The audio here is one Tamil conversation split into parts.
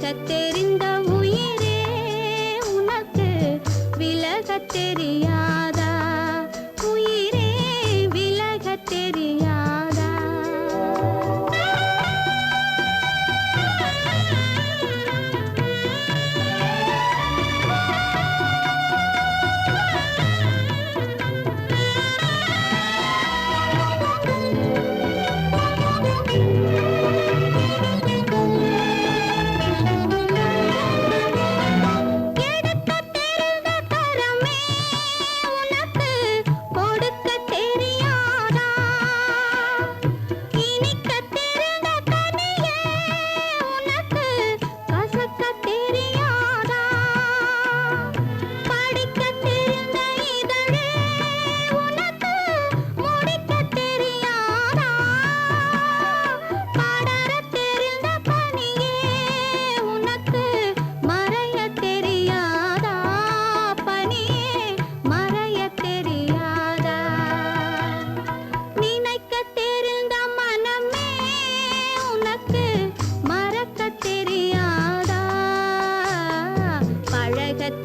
விலகத் தெரிந்த உயிரே உனக்கு விலகத் தெரியாதா? உயிரே விலகத் தெரியாதா?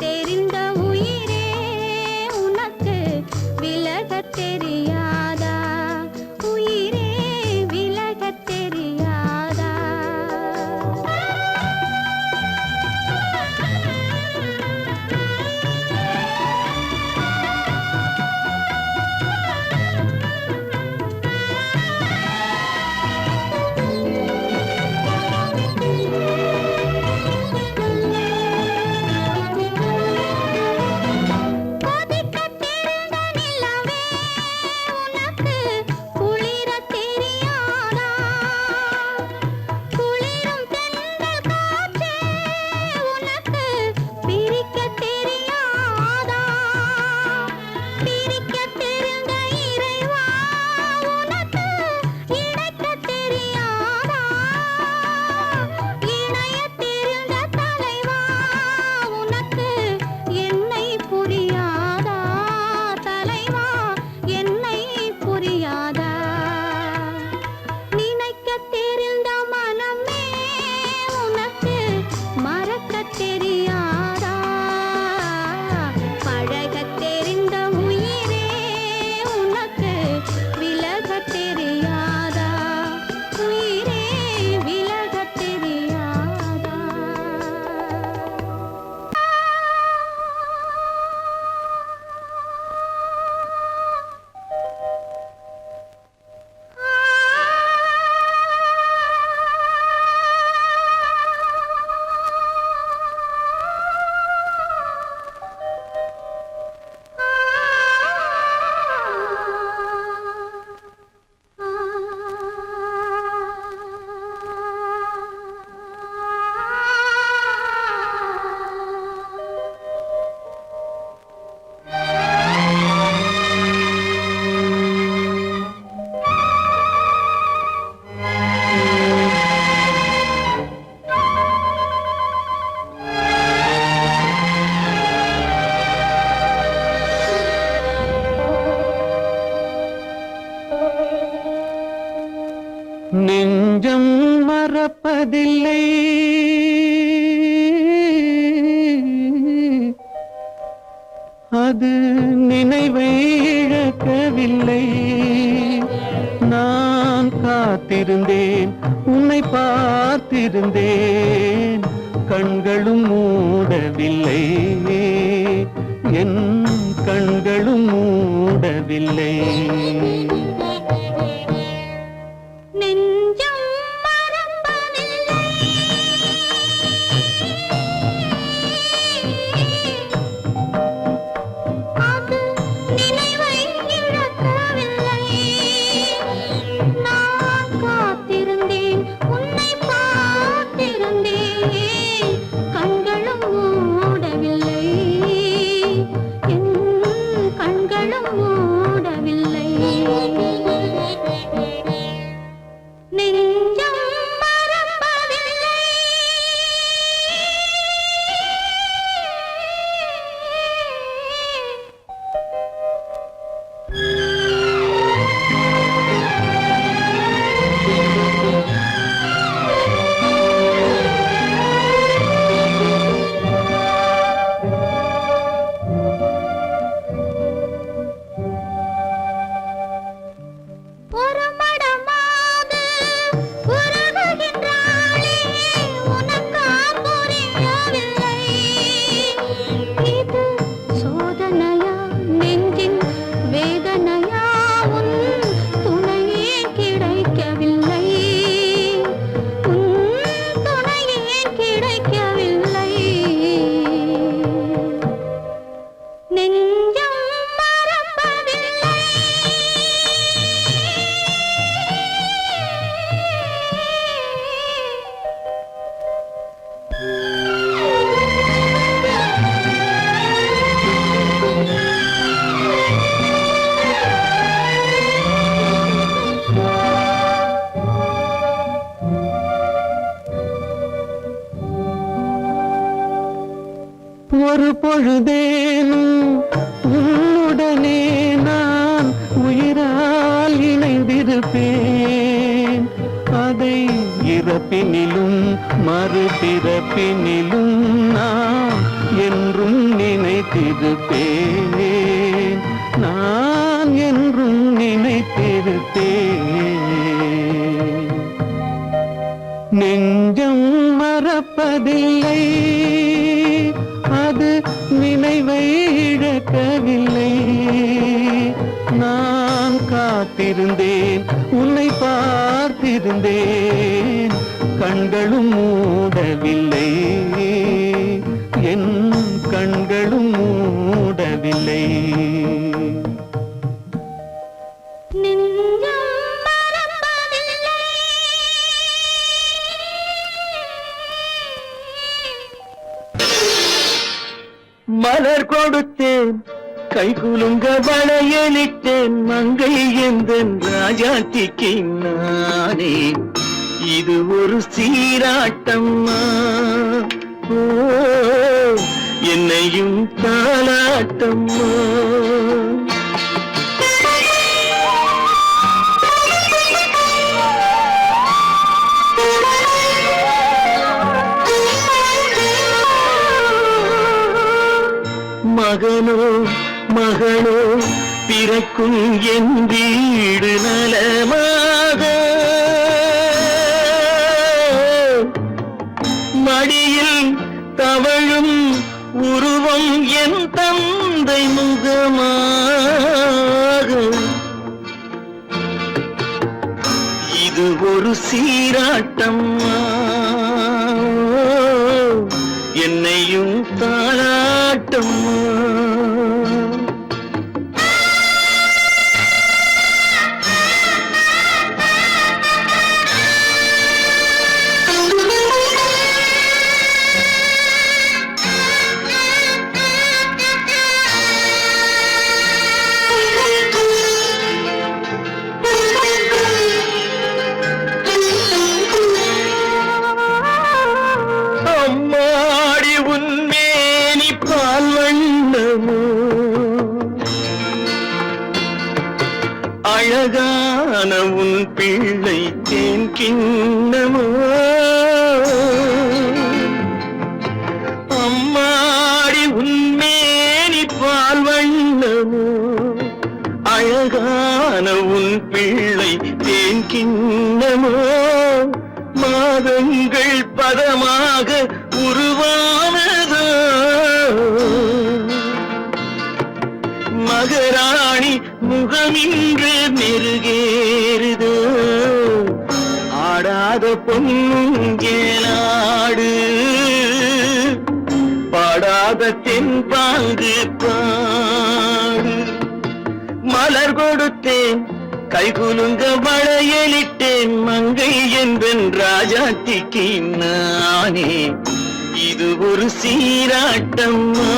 தெரிந்த உயிரே உனக்கு விலகத் தெரியாதா? உயிரே விலகத் தெரியாதா? நெஞ்சம் மறப்பதில்லை, அது நினைவை இழக்கவில்லை. நான் காத்திருந்தேன், உன்னை பார்த்திருந்தேன், கண்களும் மூடவில்லை, என் கண்களும் மூடவில்லை. கண்களும் மூடவில்லை. ஒரு பொழுதேனும் உன்னுடனே நான் உயிரால் இணைந்திருப்பேன். அதை இறப்பினிலும் மறுபிறப்பினிலும் நான் என்றும் நினைத்திருப்பேன். நான் என்றும் நினைத்திருப்பேன். நெஞ்சம் மறப்பதில்லை, அது நினைவை இழக்கவில்லை. நான் காத்திருந்தேன், உன்னை பார்த்திருந்தேன், கண்களும் மூடவில்லை, என் கண்களும் மூடவில்லை. மலர் கொடுத்தேன், கை குலுங்க வளையலிட்டேன், மங்கை எந்தன் ராஜாத்திக்கு நானே. இது ஒரு சீராட்டம்மா, ஓ என்னையும் தாலாட்டம்மா. மகனோ மகளோ பிறக்கும் என் வீடு நலமாக, மடியில் தவழும் உருவம் என் தந்தை முகமாக. இது ஒரு சீராட்டம்மா, என்னையும் தாளாட்டம்மா. அழகான உன் பிள்ளை தேன் கிண்ணமோ, அம்மாடி உன்மேனி பால் வண்ணமோ. அழகான உன் பிள்ளை தேன் கிண்ணமோ, மாதங்கள் பதமாக உருவானதோ. மகராணி முகமின்று நெருகேறுதோ, ஆடாத பொன்னுங்கேலாடு, பாடாத தென்பாங்கு பாடு. மலர் கொடுத்தேன், கை குலுங்க வளையலிட்டேன், மங்கை என்பன் ராஜாத்திக்கு நானே. இது ஒரு சீராட்டம்மா,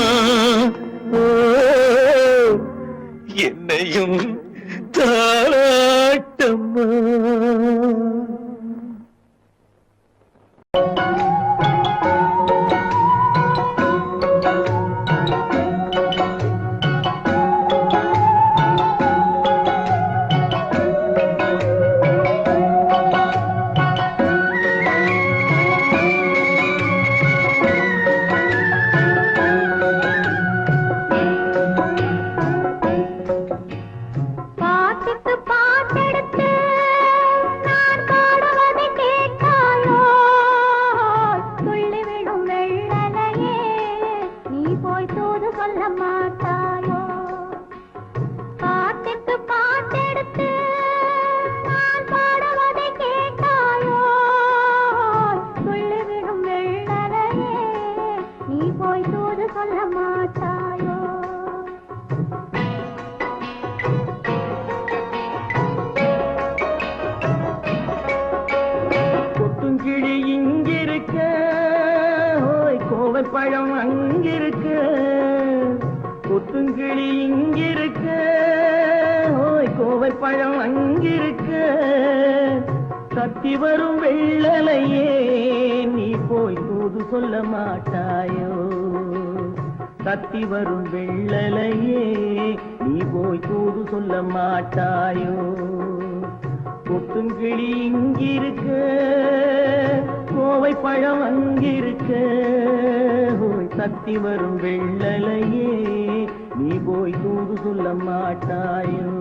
என்னையும் தாளாட்டம்மா. பழம் அங்கிருக்க, கொத்துங்கிளி இங்கிருக்க, ஓய் கோவை பழம் அங்கிருக்க. தத்தி வரும் வெள்ளலையே நீ போய் தூது சொல்ல மாட்டாயோ. தத்தி வரும் வெள்ளலையே நீ போய் தூது சொல்ல மாட்டாயோ கொத்துங்கிளி இங்கிருக்க கோவை பழம் அங்கிருக்க போய் தத்தி வரும் வெள்ளலையே நீ போய் தூது சொல்ல மாட்டாயோ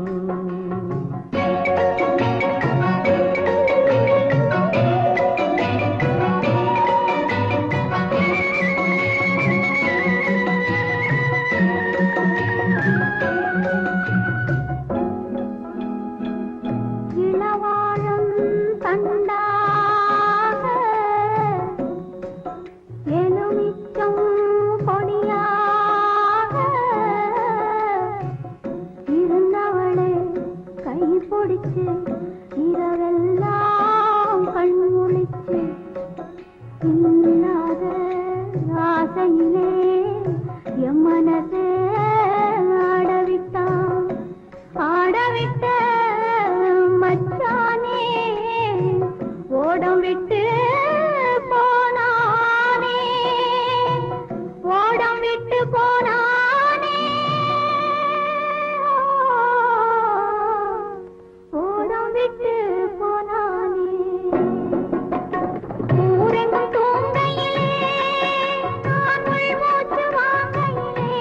இரவெல்லாம் கண்முழிச்சு இல்லாத ஆசையிலே என் மனசே ஆடவிட்ட மச்சானே ஓடம் விட்டு போனானே ஓடம் விட்டு போனானே ஓடம் விட்டு போனானே ஊரெங்கும் தூங்கையிலே நான் மூச்சு வாங்கையிலே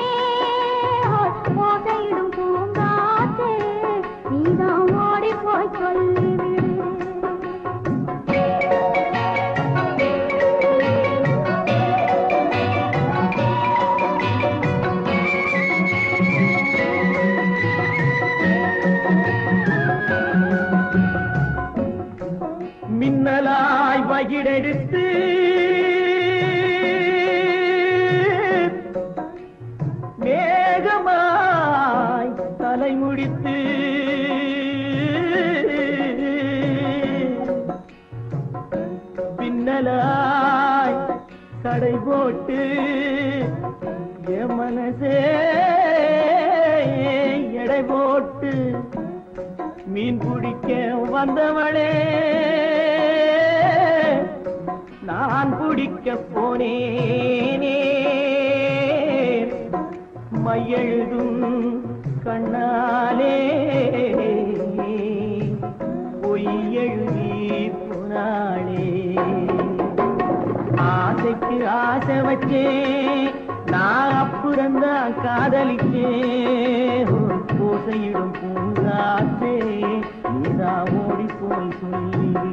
ஓசையிடும் பூங்காற்றே நீதான் ஓடி போய் சொல்லிவிடு மின்னலாய் வகிடெடுத்து மேகமாய் தலைமுடித்து பின்னலாய் கடை போட்டு என் மனசே எடை போட்டு மீன் பிடிக்க வந்தவளே நான் பிடிக்க போனேனே மையெழுதும் கண்ணாலே பொய் எழுதி போனாளே ஆசைக்கு ஆசை வச்சேன் நான் அப்புறந்தான் காதலிச்சேன் பூசையிடும் பூங்காற்றே நீதான் ஓடி போய் சொல்லிவிடு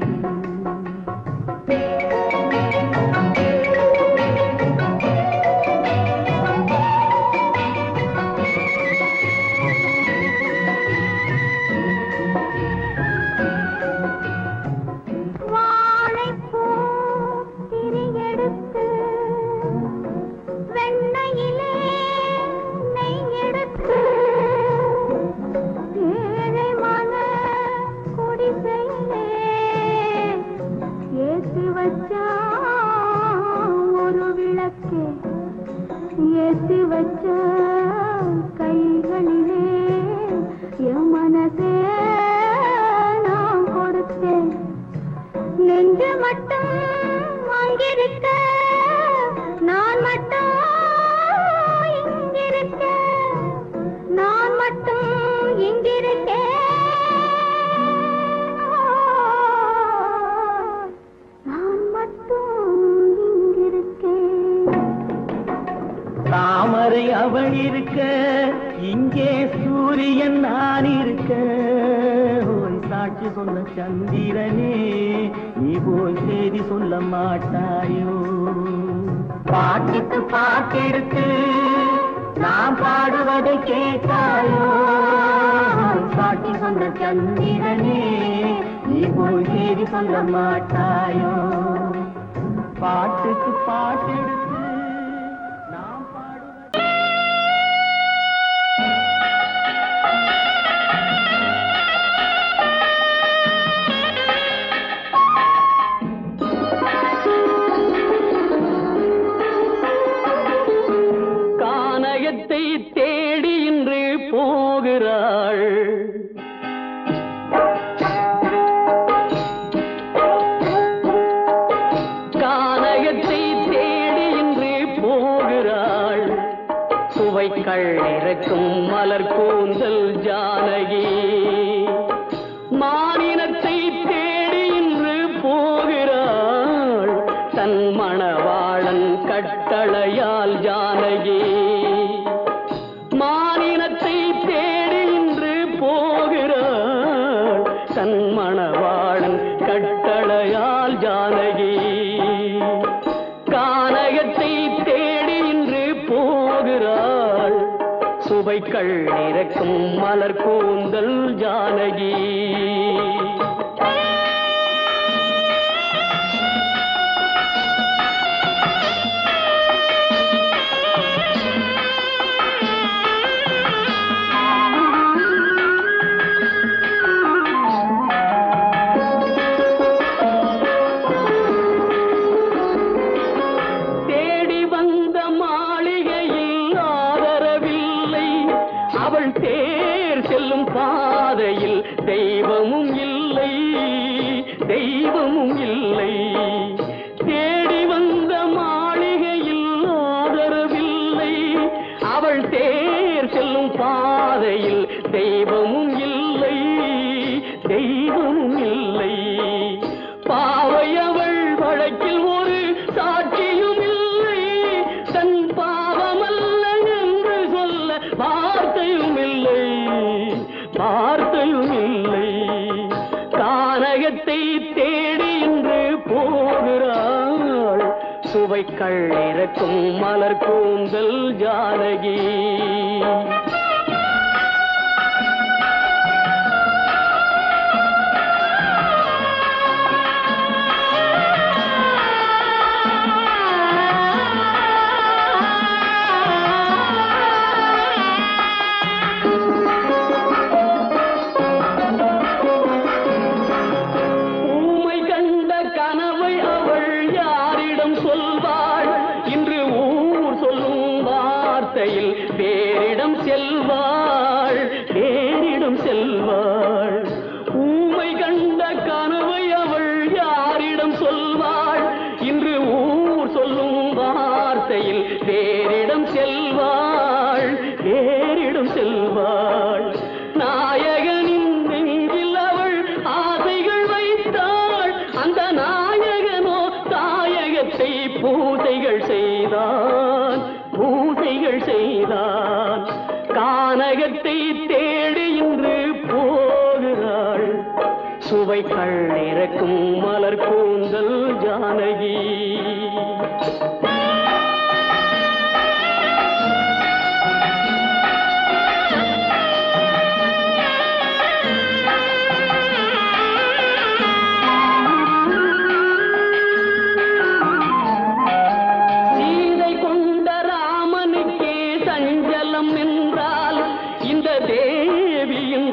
ஒரு விளக்கு ஏற்றி வச்ச கைகளிலே என் மனசே நான் கொடுத்தேன் நெஞ்சு மட்டும் அங்கிருக்க நான் மட்டும் இங்கிருக்க நான் மட்டும் இங்கிருக்கேன் தாமரை அவள் இருக்க இங்கே சூரியன் நான் இருக்க ஓய் சாட்சி சொன்ன சந்திரனே நீ போய் செய்தி சொல்ல மாட்டாயோ பாட்டுக்கு பாட்டெடுத்து நான் பாடுவதை கேட்டாயோ சாட்சி சொன்ன சந்திரனே நீ போய் செய்தி சொல்ல மாட்டாயோ பாட்டுக்கு பாட்டெடுத்து தேடி இன்று போகிறாள் கானகத்தை தேடி இன்று போகிறாள் சுவைக்கள் இறக்கும் மலர் கூந்தல் ஜானகி மானினத்தை தேடி இன்று போகிறாள் தன் மணவாளன் கட்டளையால் ஜானகி மானினத்தை தேடி இன்று போகிறாள் தன் மணவாளன் கட்டளையால் ஜானகி கானகத்தை தேடி இன்று போகிறாள் சுவைக்கள் இறக்கும் மலர் கூந்தல் ஜானகி தேர் செல்லும் பாதையில் தெய்வமும் இல்லை தெய்வமும் இல்லை தேடி வந்த மாளிகையில் ஆதரவில்லை அவள் தேர் செல்லும் பாதையில் தெய்வமும் இல்லை தெய்வமும் இல்லை பாவை அவள் வழக்கில் ஒரு சாட்சியும் இல்லை தன் பாவமல்ல என்று சொல்ல வார்த்தையும் இல்லை வார்த்தையும் இல்லை கானகத்தை தேடி இன்று போகிறாள் சுவைக்கள் இறக்கும் மலர் கூந்தல் ஜானகி வேறிடம் செல்வாள் வேறிடம் செல்வாள் ஊமை கண்ட கனவை அவள் யாரிடம் சொல்வாள் இன்று ஊர் சொல்லும் வார்த்தையில் வேறிடம் செல்வாள் வேறிடம் செல்வாள் நாயகனின் நெஞ்சில் அவள் ஆசைகள் வைத்தாள் அந்த நாயகனோ தாயகத்தை பூசைகள் செய்தான் பூசைகள் செய்தான் கானகத்தை தேடி இன்று போகிறாள் சுவைக்கள் இறக்கும் மலர் கூந்தல் ஜானகி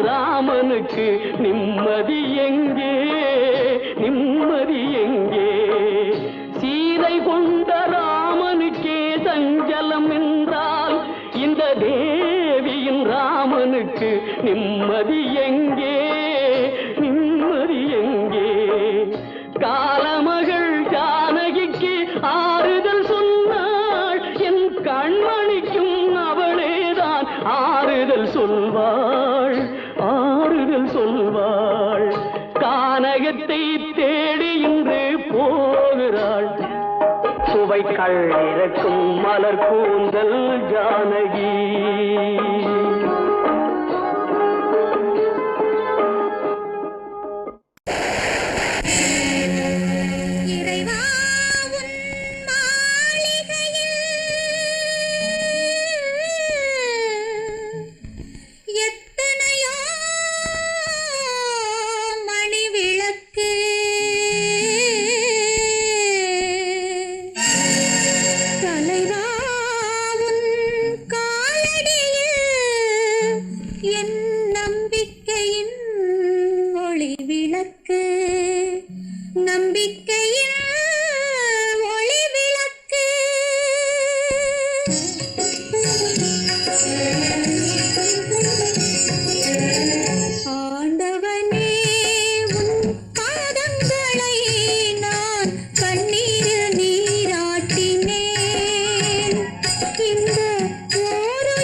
ராமனுக்கு நிம்மதி எங்கே நிம்மதி எங்கே சீதை கொண்ட ராமனுக்கே சஞ்சலம் என்றால் இந்த தேவியின் ராமனுக்கு நிம்மதி எங்கே நிம்மதி எங்கே காலமகள் ஜானகிக்கு ஆறுதல் சொன்னாள் என் கண்மணிக்கும் அவளேதான் ஆறுதல் சொல்வாள் ஆறுதல் சொல்வாள் கானகத்தை தேடி இன்று போகிறாள் சுவைக்கள் இறக்கும் மலர் கூந்தல் ஜானகி இந்த ஓரு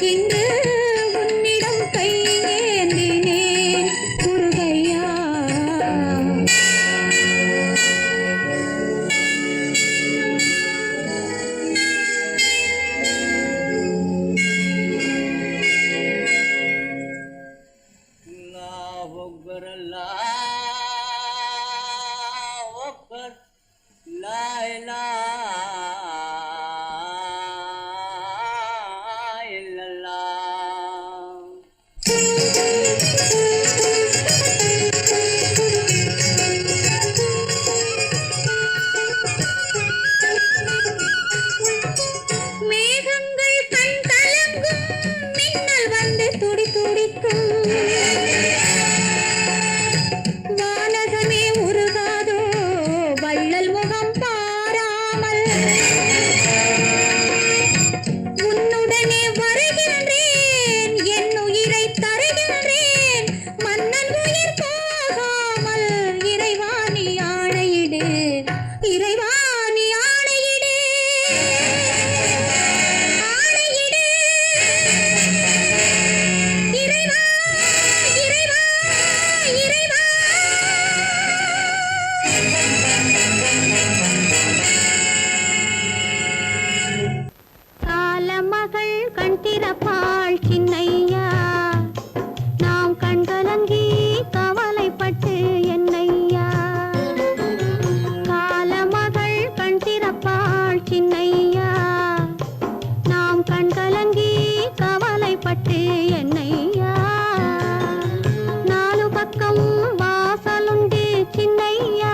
இன்று உன்னிடம் கையேந்தினேன் முருகையா. மேகங்கள் கண் கலங்கும், மின்னல் வந்து துடி துடிக்கும், வானகமே உருகாதோ வள்ளல் முகம் பாராமல். உன்னுடனே வருகின்றேன், என் உயிரை தருகின்றேன், மன்னன் உயிர் போகாமல். இறைவா நீ ஆணையிடு, இறைவா நீ ஆணையிடு, ஆணையிடு. இறைவா, இறைவா, இறைவா. காலமகள் கண் திறப்பாள் சின்னையா, நாம் கண்கலங்கி கவலைப்பட்டு என்னையா. காலமகள் கண் திறப்பாள் சின்னையா, நாம் கண்கலங்கி கவலைப்பட்டு என்னையா. நாலு பக்கம் வாசலுண்டு சின்னையா,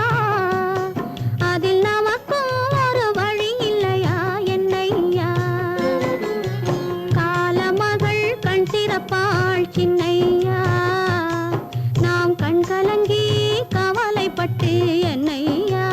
அதில் நமக்கும் ஒரு வழி இல்லையா என்னையா. காலமகள் கண் திறப்பாள் சின்னையா, நாம் கண்கலங்கி கவலைப்பட்டு என்னையா.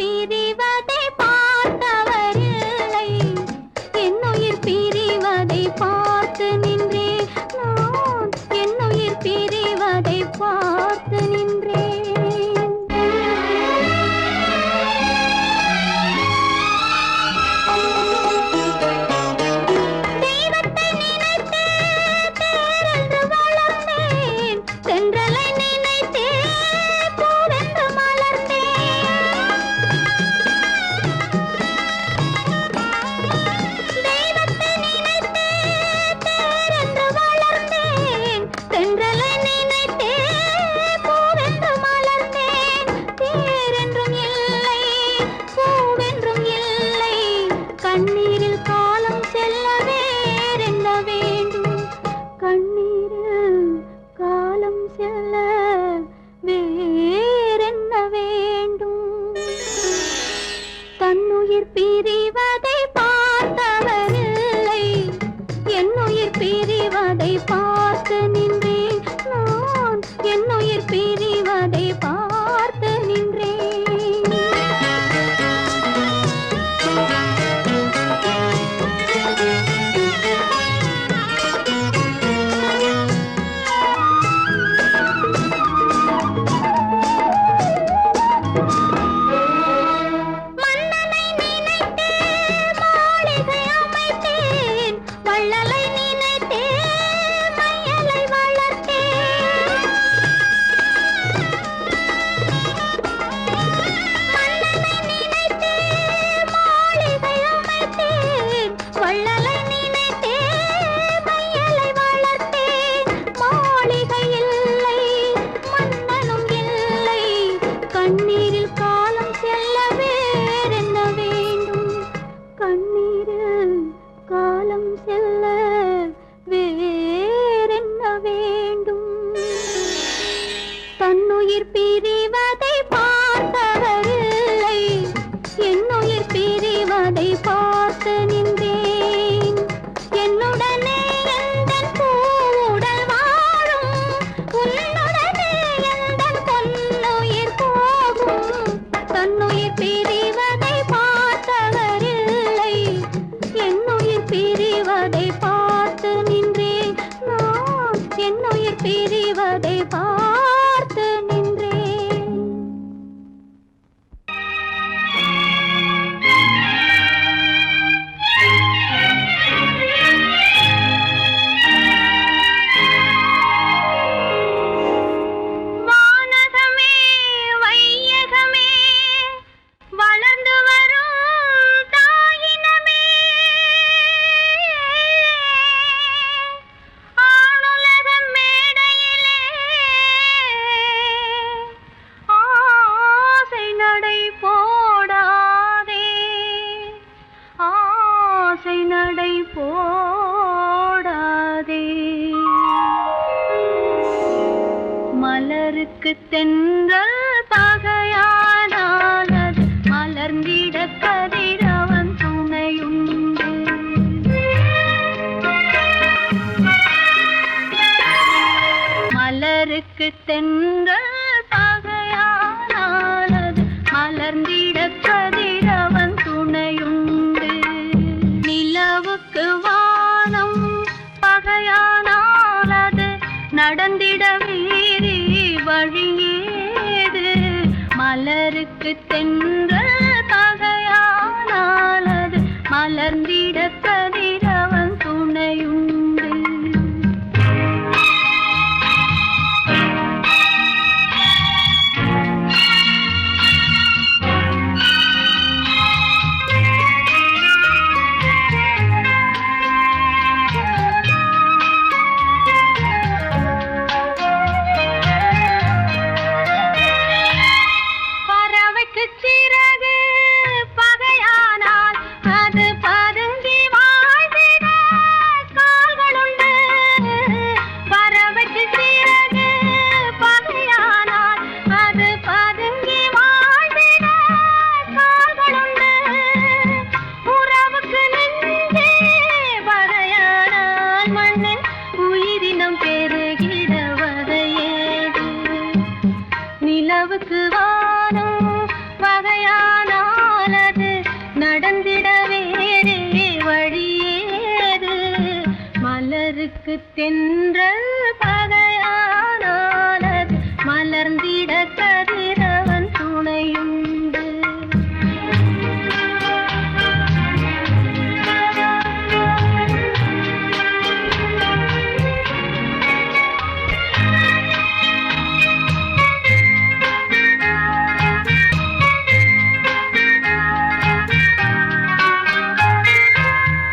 பிரிவதை பார்த்தவரில்லை, என்னுயிர் பிரிவதை பார்த்து நின்றேன் நான், என்னுயிர் பிரிவதை பார்த்து நின்றேன். தெய்வத்தை நினைத்தே தேரென்று வளர்ந்தேன், தென்றலை நினைத்தே பூவென்று மலர்ந்தேன். தெய்வத்தை நினைத்தே தேரென்று வளர்ந்தேன், தென்றலை நினைத்தே பூவென்று மலர்ந்தேன். தேரென்றும் இல்லை, பூவென்றும் இல்லை, கண்ணீரில் காலம் செல்ல வேறென்ன வேண்டும், கண்ணீரில் காலம் செல்ல வேறென்ன வேண்டும். தன்னுயிர் பிரிவதை பார்த்தவரில்லை, என்னுயிர் பிரிவதை பார்த்து நின்றேன் நான், என்னுயிர் பிரிவதை பார்த்து நின்றேன். மன்னனை நினைத்தே மாளிகை அமைத்தேன், வள்ளலை நினைத்தே மையலை வளர்த்தேன். மன்னனை நினைத்தே மாளிகை அமைத்தேன், வள்ளலை நினைத்தே மையலை வளர்த்தேன். மாளிகை இல்லை, மன்னனும் இல்லை, கண்ணீரில் காலம் செல்ல வேறென்ன வேண்டும், கண்ணீரில் காலம் செல்ல வேறென்ன வேண்டும். தன்னுயிர் பிரிவதை பார்த்தவரில்லை, என்னுயிர் பிரிவதை பார்த்து நின்றேன். என்னுடனே எந்தன் பூவுடல் வாழும், உன்னுடனே எந்தன் பொன்னுயிர் போகும். தன்னுயிர் பிரிவதை பார்த்தவரில்லை, என்னுயிர் பிரிவதை பார்த்து நின்றேன் நான், என்னுயிர் பிரிவதை பார்த்து நின்றேன். வானகமே வையகமே வளர்ந்து வரும் தாயினமே, ஆணுலகம் மேடையிலே ஆசை நடை போடாதே, ஆசை நடை போடாதே. மலருக்கு தென்றல் பகையானால் அது மலர்ந்திட கதிரவன் துணையுண்டு. மலருக்கு தென்றல் பகையானால் அது மலர்ந்திட கதிரவன் துணையுண்டு. நிலவுக்கு வானம் பகையானால் அது நடந்திட வேறே வழியேது. மலருக்கு தென்றல் பகையானால் அது மலர்ந்திட கதிரவன் துணையுண்டு. தென்றல் பகையானானது மலர்ந்திட கதிரவன் துணையுண்டு.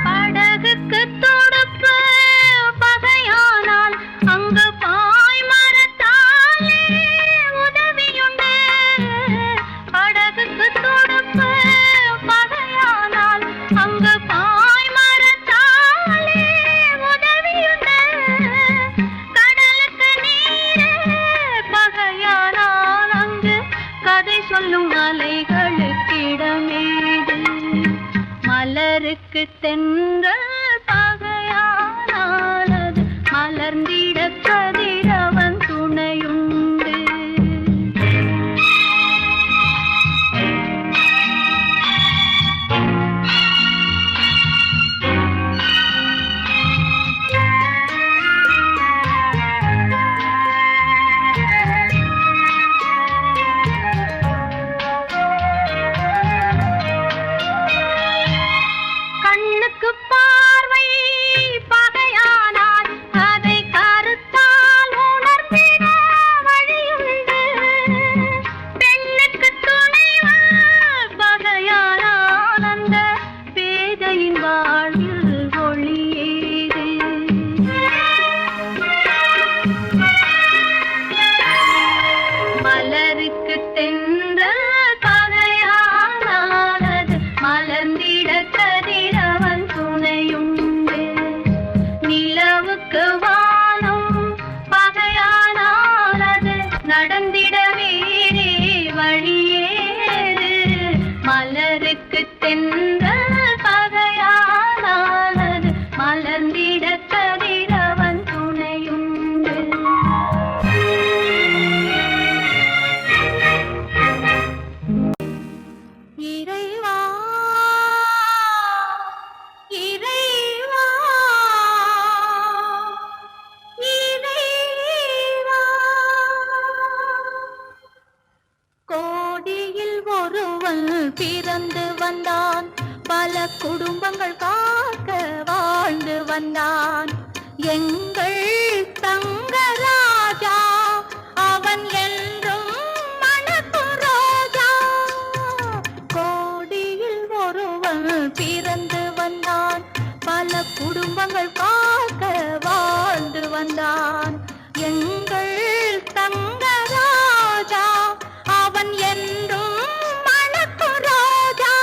படகுக்கு தொடுப்பு பகையானால் அங்கு பாய் மரத்தாலே உதவியுண்டு. படகுக்கு தொடுப்பு பகையானால் அங்கு பாய் மரத்தாலே உதவியுண்டு. கடலுக்கு நீரே பகையானால் அங்கு கதை சொல்லும் அலைகளுக்கிடமேது. மலருக்கு தென்றல் பகையானானது மலர்ந்திட கதிரவன் துணையுண்டு. கண்ணுக்கு பார்வை பகையானால் அதை கருத்தால் உணர்ந்திட வழியுண்டு. பெண்ணுக்கு துணைவன் பகையானால் அந்த பேதையின் வாழ்வில் ஒளியேது. மலருக்கு தென்றல் பகையானானது மலர்ந்திட கதிரவன் துணையுண்டு. நிலவுக்கு வானம் பகையானானது நடந்திட வேறே வழியேது. மலருக்கு தென்றல் பகையானானது மலர்ந்திட கதிரவன் துணையுண்டு. இறைவா இறைவா இறைவா, கோடியில் ஒருவன் பிறந்து வந்தான், பல குடும்பங்கள் காக்க வாழ்ந்து வந்தான். எங்கள் தங்கராஜா அவன் என்றும் மணக்கும் ரோஜா. கோடியில் ஒருவன் பிறந்து வந்தான், பல குடும்பங்கள் காக்க வாழ்ந்து வந்தான். எங்கள் தங்கராஜா அவன் என்றும் மணக்கும் ரோஜா.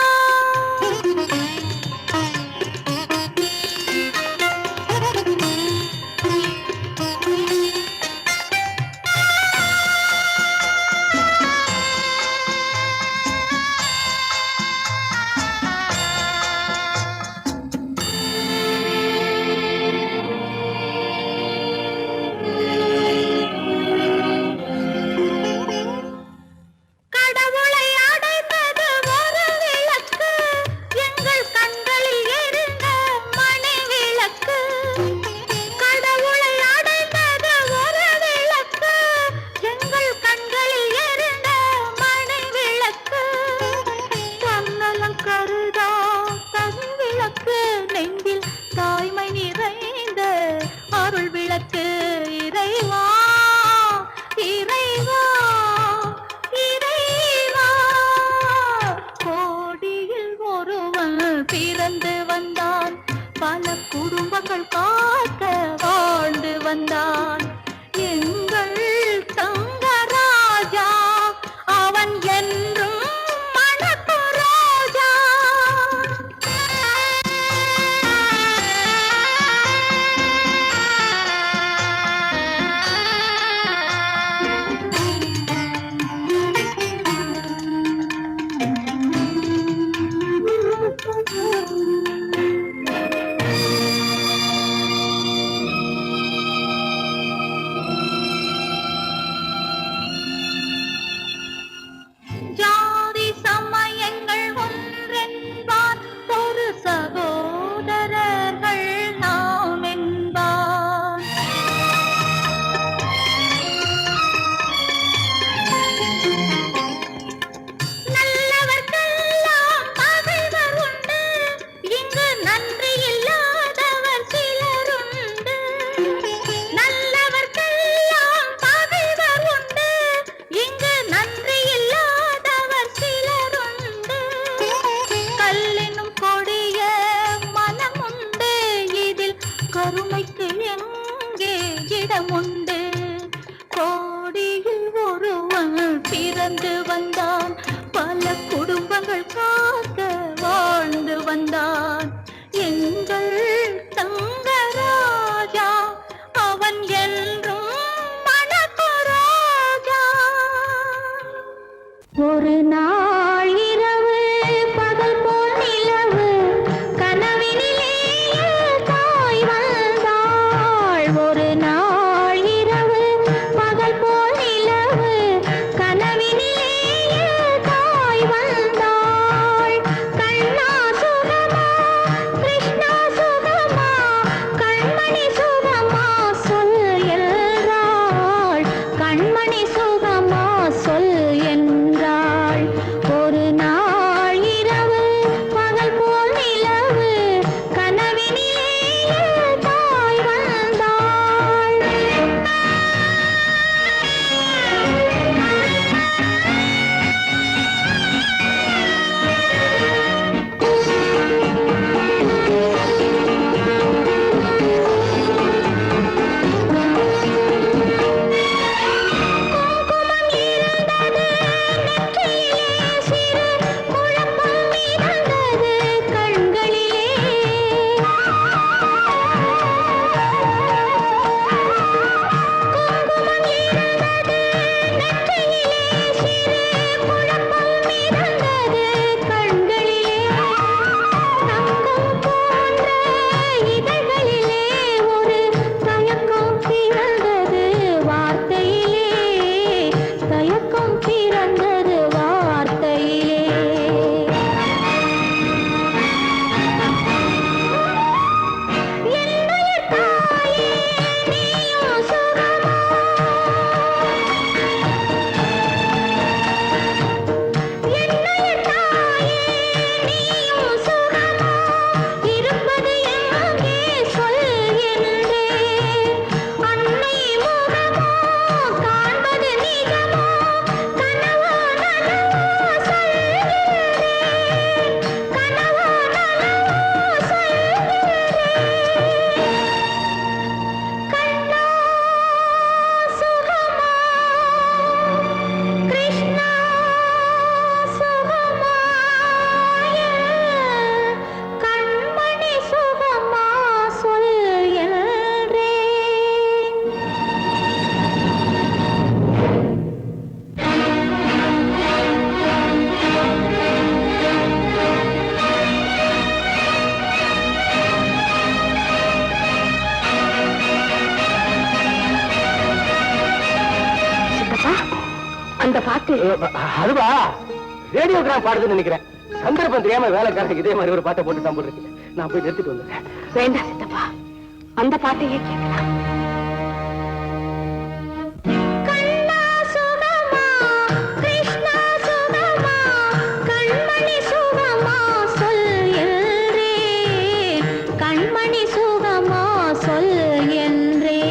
கடவுளை அடைந்தது ஒரு விளக்கு, எங்கள் கண்களில் எரிந்த மணி விளக்கு. கடவுளை அடைந்தது ஒரு விளக்கு, எங்கள் கண்களில் எரிந்த மணி விளக்கு. தன்னலம் கருதா தன் விளக்கு, நெஞ்சில் தாய்மை நிறைந்த அருள் விளக்கு. இறைவா இறைவா இறைவா, கோடியில் ஒருவன் பிறந்து வந்தான், பல குடும்பங்கள் காக்க வாழ்ந்து வந்தான். எங்கள் தங்கராஜா அவன் என்றும் மணக்கும் ரோஜா. வந்தான் எங்கள் தங்கராஜா, அவன் என்றும் மணக்கு ராஜா. ஒரு நாள் இரவு பகல் போல் நிலவு கனவினிலே தாய் வந்தாள். ஒரு நாள் இரவு பகல் போல் நிலவு கனவினிலே தாய் வந்தாள். கண்ணா சுகமா கிருஷ்ணா சுகமா கண்மணி சுகமா சொல் என்றாள். கண்மணி சுகமா சொல் என்றாள். ஒரு நாள் இரவு பகல் போல் நிலவு கனவினிலே தாய் வந்தாள். குங்குமம் இருந்தது நெற்றியிலே, சிறு குழப்பம் மிதந்தது கண்களிலே. குங்குமம் இருந்தது நெற்றியிலே, சிறு குழப்பம் மிதந்தது கண்களிலே. தங்கம் போன்ற இதழ்களிலே ஒரு தயக்கம் பிறந்தது வார்த்தையிலே. தயக்கம் பிறந்தது வார்த்தையிலே. என்னுயிர் தாயே நீயும் சுகமா, என்னுயிர் தாயே நீயும் சுகமா, இருப்பது எங்கே சொல் என்றேன். அன்னை முகமோ காண்பது நிஜமோ, கனவோ நனவோ சொல்கிறேன். கனவோ நனவோ சொல்கிறேன். கண்ணா சுகமா கிருஷ்ணா சுகமா கண்மணி சுகமா சொல் என்றேன். அந்த பாட்டு அதுவா ரேடியோகிராம் பாடுதுன்னு நினைக்கிறேன். சந்தர்ப்பம் தெரியாம வேலைக்காரங்க இதே மாதிரி ஒரு பாட்டை போட்டு தான் போட்டுருக்கு. நான் போய் நிறுத்திட்டு வந்துடுறேன். வேண்டாம் சித்தப்பா, அந்த பாட்டையே கேட்கலாம். கண்ணா சுகமா கிருஷ்ணா சுகமா கண்மணி சுகமா சொல் என்றேன். கண்மணி சுகமா சொல் என்றேன்.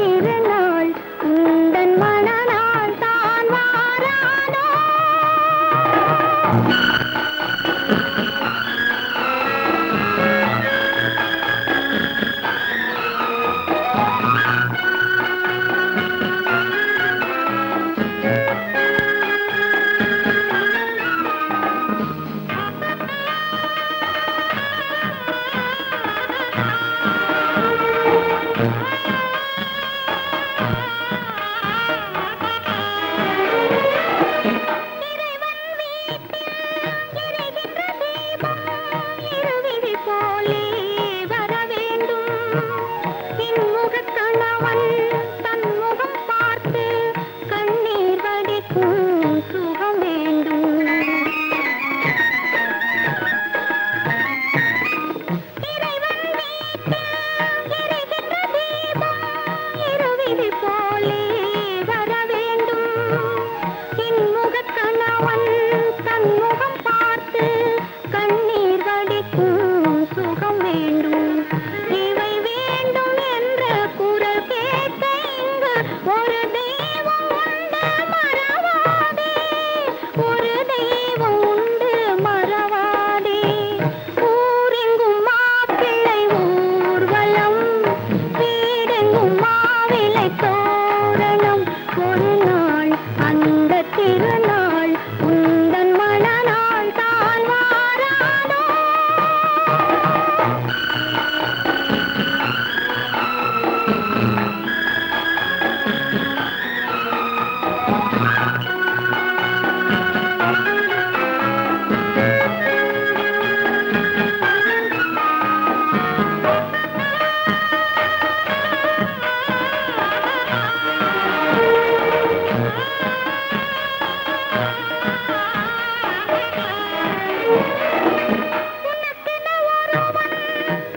திருநாள் உந்தன் மணநாள் தான் வாரானோ. இருவிழி போலே வர வேண்டும் இன்முகக் கணவன் தன் முகம் பார்த்து கண்ணீர் வடிக்கும் சுகம் வேண்டும். இறைவன் வீட்டில் எரிகின்ற தீபம் இருவிழி போலே வர வேண்டும் இன்முகக் கணவன் தன் முகம் பார்த்து கண்ணீர் வடிக்கும் சுகம் வேண்டும். இவை வேண்டும் என்ற குரல் கேட்க இங்கு ஒரு தெய்வம் உண்டு மறவாதே. ஒரு தெய்வம் உண்டு மறவாதே. ஊரெங்கும் மாப்பிள்ளை ஊர்வலம் வீடெங்கும் மாவிலை தோரணம். ஒரு நாள் அந்த திருநாள் உந்தன் மணநாள் தான் வாரானோ.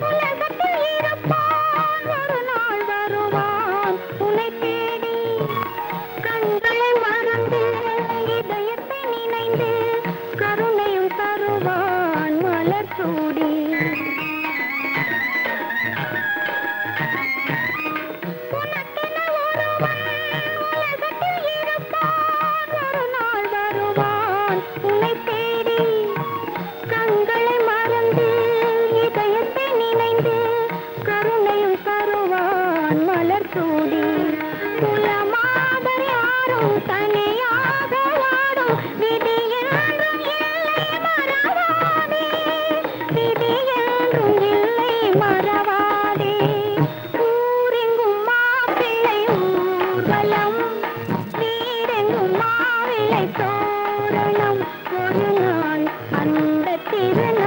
உலகத்தில் இருப்பான் ஒரு நாள் வருவான் உன்னை தேடி. கண்களை மறந்து இதயத்தை நினைந்து கருணையும் தருவான் மலர் சூடி. உனக்கென ஒருவன் உலகத்தில் இருப்பான் ஒரு நாள் வருவான் உன்னை தேடி. கண்களை மறந்து இதயத்தை நினைந்து கருணையும் தருவான் மலர் சூடி. குலமாதர் யாரும் தனியாக வாடும் விதி என்றும் இல்லை மறவாதே. விதி என்றும் இல்லை மறவாதே. ஊரெங்கும் மாப்பிள்ளை ஊர்வலம் வீடெங்கும் மாவிலை தோரணம். ஒரு நாள் அந்த திருநாள்